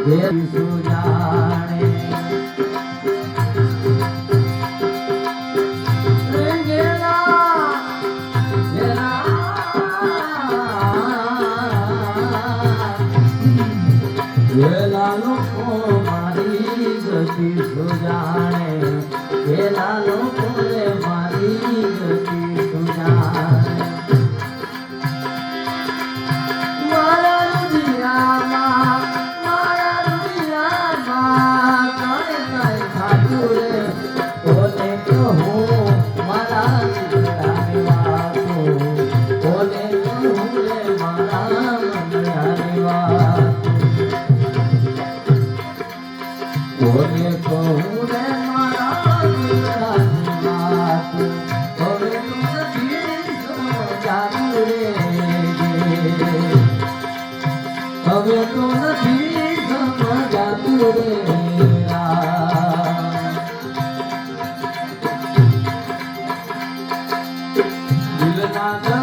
હે સુજાણે વેલા લોકો મારી ગતિ સુજાણે વેલા લોકો મારી ગતિ સુજાણે મારા રુદિયામાં કઈ ખાતું રે કોને કહું મારા દીકરાની વાતો કોને કહું રે મારા મનની વાત કોને કહું રે મારા દીકરાની વાત હવે તો નથી સમજાતું રે હવે તો નથી સમજાતું રે દિલના